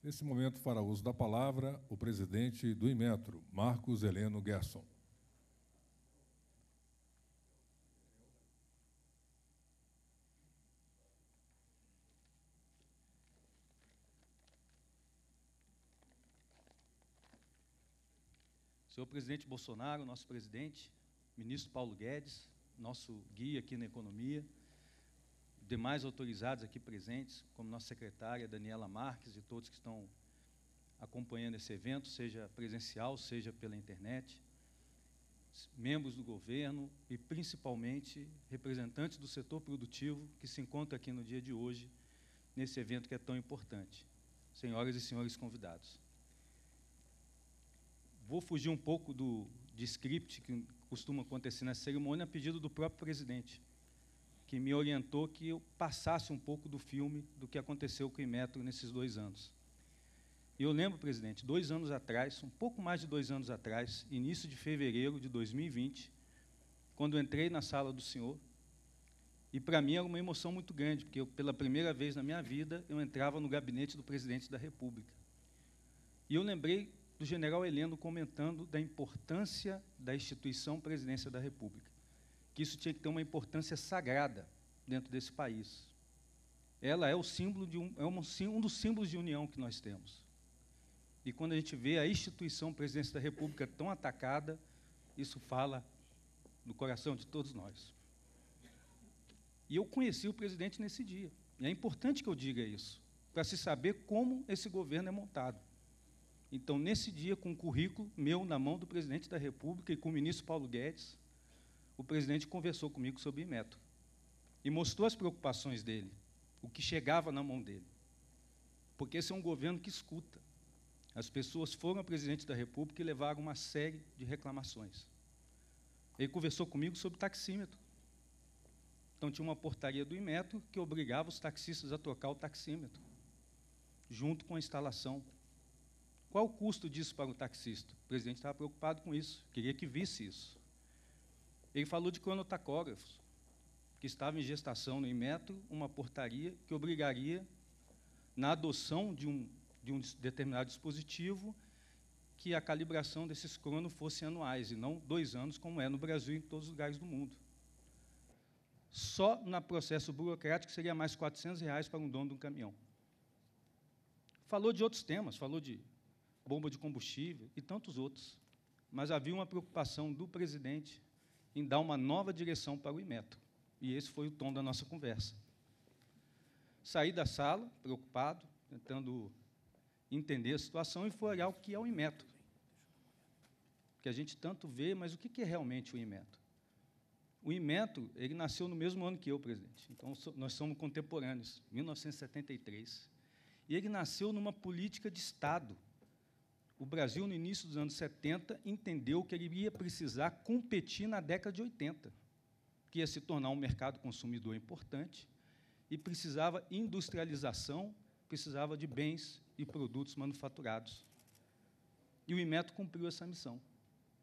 Nesse momento, fará uso da palavra o presidente do Inmetro, Marcos Heleno Gerson. Senhor presidente Bolsonaro, nosso presidente, ministro Paulo Guedes, nosso guia aqui na economia, demais autorizados aqui presentes, como nossa secretária Daniela Marques e todos que estão acompanhando esse evento, seja presencial, seja pela internet, membros do governo e, principalmente, representantes do setor produtivo que se encontram aqui no dia de hoje, nesse evento que é tão importante. Senhoras e senhores convidados. Vou fugir um pouco de script que costuma acontecer na cerimônia, a pedido do próprio presidente, que me orientou que eu passasse um pouco do filme do que aconteceu com o Inmetro nesses 2 anos. E eu lembro, presidente, 2 anos atrás, um pouco mais de 2 anos atrás, início de fevereiro de 2020, quando eu entrei na sala do senhor, e para mim era uma emoção muito grande, porque eu, pela primeira vez na minha vida, eu entrava no gabinete do presidente da República. E eu lembrei do general Heleno comentando da importância da instituição Presidência da República, que isso tinha que ter uma importância sagrada dentro desse país. Ela é o símbolo de um dos símbolos de união que nós temos. E quando a gente vê a instituição Presidência da República tão atacada, isso fala no coração de todos nós. E eu conheci o presidente nesse dia. E é importante que eu diga isso, para se saber como esse governo é montado. Então, nesse dia, com o currículo meu na mão do presidente da República e com o ministro Paulo Guedes, o presidente conversou comigo sobre o Inmetro e mostrou as preocupações dele, o que chegava na mão dele. Porque esse é um governo que escuta. As pessoas foram ao presidente da República e levaram uma série de reclamações. Ele conversou comigo sobre taxímetro. Então, tinha uma portaria do Inmetro que obrigava os taxistas a trocar o taxímetro, junto com a instalação. Qual o custo disso para o taxista? O presidente estava preocupado com isso, queria que visse isso. Ele falou de cronotacógrafos, que estava em gestação no Inmetro, uma portaria que obrigaria, na adoção de um determinado dispositivo, que a calibração desses cronos fosse anuais, e não 2 anos, como é no Brasil e em todos os lugares do mundo. Só no processo burocrático seria mais R$400 para um dono de um caminhão. Falou de outros temas, falou de bomba de combustível e tantos outros, mas havia uma preocupação do presidente em dar uma nova direção para o Inmetro, e esse foi o tom da nossa conversa. Saí da sala, preocupado, tentando entender a situação, e fui olhar o que é o Inmetro, que a gente tanto vê, mas o que é realmente o Inmetro? O Inmetro, ele nasceu no mesmo ano que eu, presidente, então nós somos contemporâneos, 1973, e ele nasceu numa política de Estado. O Brasil, no início dos anos 70, entendeu que ele ia precisar competir na década de 80, que ia se tornar um mercado consumidor importante, e precisava industrialização, precisava de bens e produtos manufaturados. E o Inmetro cumpriu essa missão.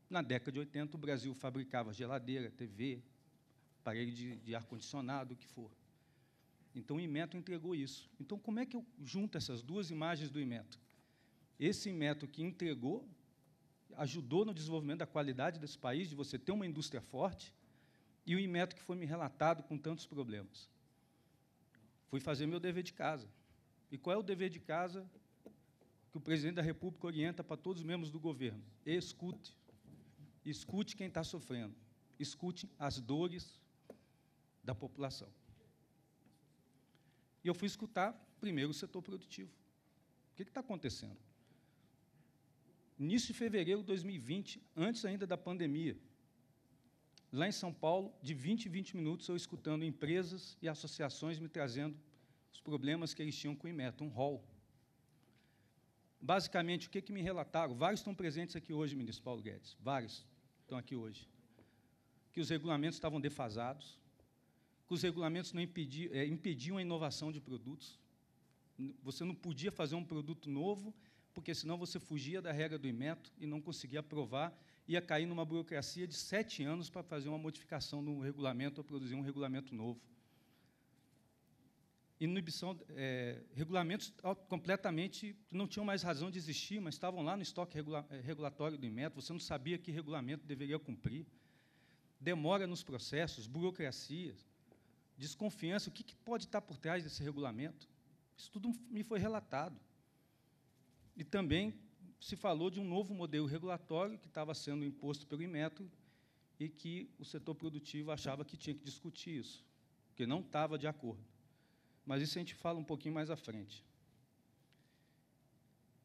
Na década de 80, o Brasil fabricava geladeira, TV, aparelho de ar-condicionado, o que for. Então, o Inmetro entregou isso. Então, como é que eu junto essas 2 imagens do Inmetro? Esse Inmetro que entregou, ajudou no desenvolvimento da qualidade desse país, de você ter uma indústria forte, e o Inmetro que foi me relatado com tantos problemas. Fui fazer meu dever de casa. E qual é o dever de casa que o presidente da República orienta para todos os membros do governo? Escute. Escute quem está sofrendo. Escute as dores da população. E eu fui escutar, primeiro, o setor produtivo. O que está acontecendo? Início de fevereiro de 2020, antes ainda da pandemia, lá em São Paulo, de 20 em 20 minutos, eu escutando empresas e associações me trazendo os problemas que eles tinham com o Inmetro, um rol. Basicamente, o que me relataram? Vários estão presentes aqui hoje, ministro Paulo Guedes, vários estão aqui hoje. Que os regulamentos estavam defasados, que os regulamentos não impediam a inovação de produtos. Você não podia fazer um produto novo, porque senão você fugia da regra do Inmetro e não conseguia aprovar, ia cair numa burocracia de 7 anos para fazer uma modificação no regulamento ou produzir um regulamento novo. inibição, regulamentos completamente não tinham mais razão de existir, mas estavam lá no estoque regulatório do Inmetro, você não sabia que regulamento deveria cumprir, demora nos processos, burocracia, desconfiança, o que pode estar por trás desse regulamento? Isso tudo me foi relatado. E também se falou de um novo modelo regulatório que estava sendo imposto pelo Inmetro e que o setor produtivo achava que tinha que discutir isso, porque não estava de acordo. Mas isso a gente fala um pouquinho mais à frente.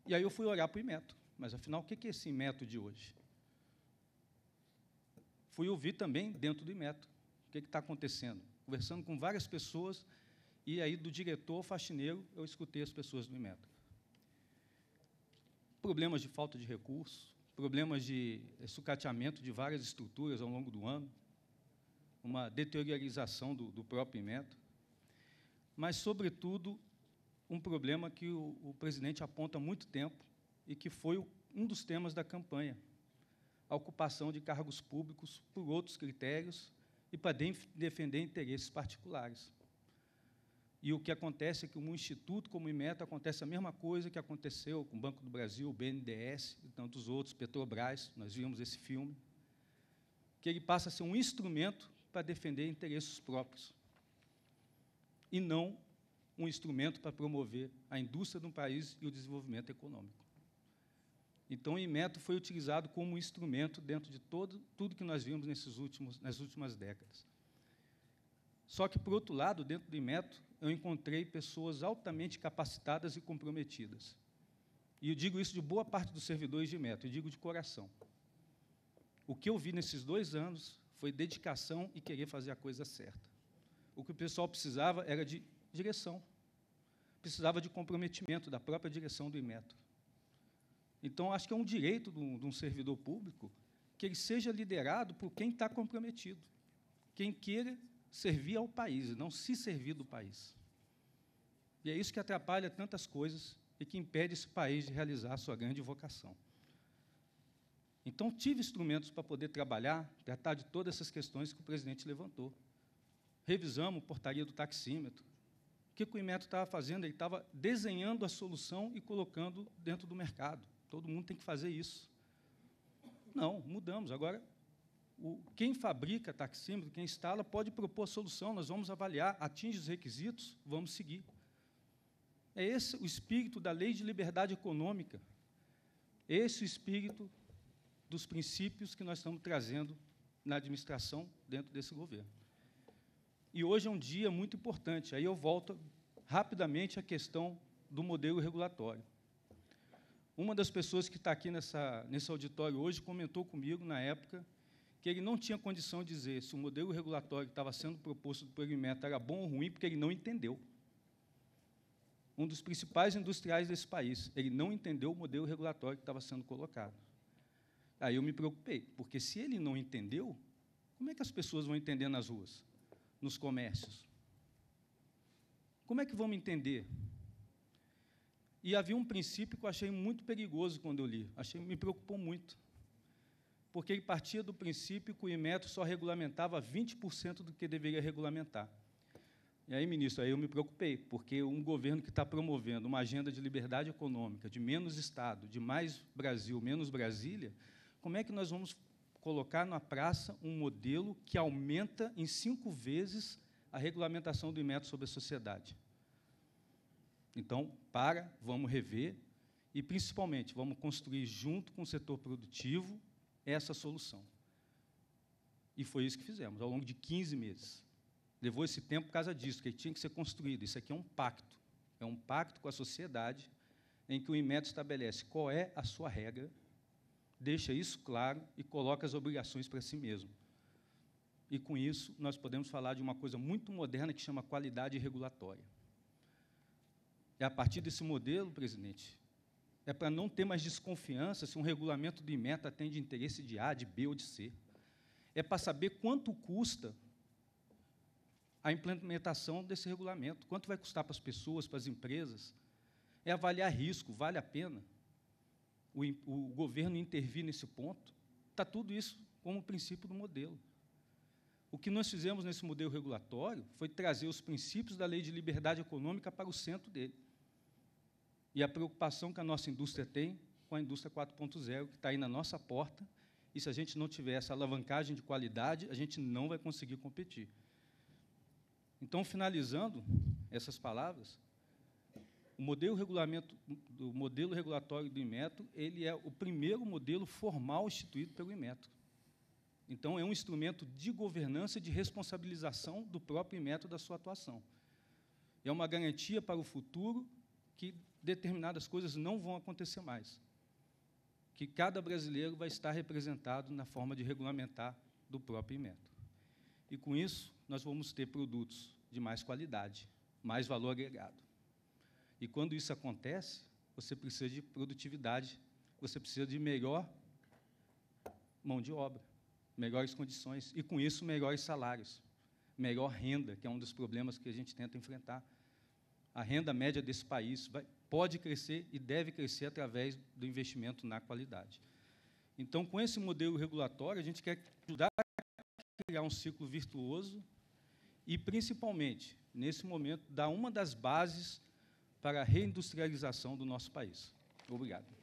E aí eu fui olhar para o Inmetro. Mas, afinal, o que é esse Inmetro de hoje? Fui ouvir também dentro do Inmetro o que está acontecendo. Conversando com várias pessoas, e aí, do diretor ao faxineiro, eu escutei as pessoas do Inmetro. Problemas de falta de recursos, problemas de sucateamento de várias estruturas ao longo do ano, uma deteriorização do próprio Inmetro, mas, sobretudo, um problema que o presidente aponta há muito tempo e que foi um dos temas da campanha, a ocupação de cargos públicos por outros critérios e para defender interesses particulares. E o que acontece é que um instituto como o Inmetro acontece a mesma coisa que aconteceu com o Banco do Brasil, o BNDES e tantos outros, Petrobras, nós vimos esse filme, que ele passa a ser um instrumento para defender interesses próprios e não um instrumento para promover a indústria de um país e o desenvolvimento econômico. Então, o Inmetro foi utilizado como um instrumento dentro de tudo que nós vimos nas últimas décadas. Só que, por outro lado, dentro do Inmetro, eu encontrei pessoas altamente capacitadas e comprometidas. E eu digo isso de boa parte dos servidores de Inmetro, eu digo de coração. O que eu vi nesses 2 anos foi dedicação e querer fazer a coisa certa. O que o pessoal precisava era de direção, precisava de comprometimento da própria direção do Inmetro. Então, acho que é um direito de um servidor público que ele seja liderado por quem está comprometido, quem queira servir ao país, e não se servir do país. E é isso que atrapalha tantas coisas e que impede esse país de realizar a sua grande vocação. Então, tive instrumentos para poder trabalhar, tratar de todas essas questões que o presidente levantou. Revisamos a portaria do taxímetro. O que o Inmetro estava fazendo? Ele estava desenhando a solução e colocando dentro do mercado. Todo mundo tem que fazer isso. Não, mudamos. Agora, quem fabrica taxímetro, quem instala, pode propor a solução, nós vamos avaliar, atinge os requisitos, vamos seguir. É esse o espírito da Lei de Liberdade Econômica, esse o espírito dos princípios que nós estamos trazendo na administração dentro desse governo. E hoje é um dia muito importante. Aí eu volto rapidamente à questão do modelo regulatório. Uma das pessoas que está aqui nesse auditório hoje comentou comigo, na época, que ele não tinha condição de dizer se o modelo regulatório que estava sendo proposto pelo Inmetro era bom ou ruim, porque ele não entendeu. Um dos principais industriais desse país, ele não entendeu o modelo regulatório que estava sendo colocado. Aí eu me preocupei, porque se ele não entendeu, como é que as pessoas vão entender nas ruas, nos comércios? Como é que vamos entender? E havia um princípio que eu achei muito perigoso quando eu li, me preocupou muito, porque ele partia do princípio que o Inmetro só regulamentava 20% do que deveria regulamentar. E aí, ministro, aí eu me preocupei, porque um governo que está promovendo uma agenda de liberdade econômica, de menos Estado, de mais Brasil, menos Brasília, como é que nós vamos colocar na praça um modelo que aumenta em 5 vezes a regulamentação do Inmetro sobre a sociedade? Então, vamos rever e, principalmente, vamos construir, junto com o setor produtivo, essa solução. E foi isso que fizemos, ao longo de 15 meses. Levou esse tempo por causa disso, que tinha que ser construído. Isso aqui é um pacto com a sociedade, em que o Inmetro estabelece qual é a sua regra, deixa isso claro e coloca as obrigações para si mesmo. E, com isso, nós podemos falar de uma coisa muito moderna que chama qualidade regulatória. E, a partir desse modelo, presidente, é para não ter mais desconfiança se um regulamento do Inmetro atende interesse de A, de B ou de C. É para saber quanto custa a implementação desse regulamento, quanto vai custar para as pessoas, para as empresas. É avaliar risco, vale a pena o governo intervir nesse ponto. Está tudo isso como princípio do modelo. O que nós fizemos nesse modelo regulatório foi trazer os princípios da Lei de Liberdade Econômica para o centro dele. E a preocupação que a nossa indústria tem com a indústria 4.0, que está aí na nossa porta, e se a gente não tiver essa alavancagem de qualidade, a gente não vai conseguir competir. Então, finalizando essas palavras, o modelo regulatório do Inmetro, ele é o primeiro modelo formal instituído pelo Inmetro. Então, é um instrumento de governança e de responsabilização do próprio Inmetro da sua atuação. É uma garantia para o futuro que determinadas coisas não vão acontecer mais, que cada brasileiro vai estar representado na forma de regulamentar do próprio Inmetro. E, com isso, nós vamos ter produtos de mais qualidade, mais valor agregado. E, quando isso acontece, você precisa de produtividade, você precisa de melhor mão de obra, melhores condições, e, com isso, melhores salários, melhor renda, que é um dos problemas que a gente tenta enfrentar. A renda média desse país pode crescer e deve crescer através do investimento na qualidade. Então, com esse modelo regulatório, a gente quer ajudar a criar um ciclo virtuoso e, principalmente, nesse momento, dar uma das bases para a reindustrialização do nosso país. Obrigado.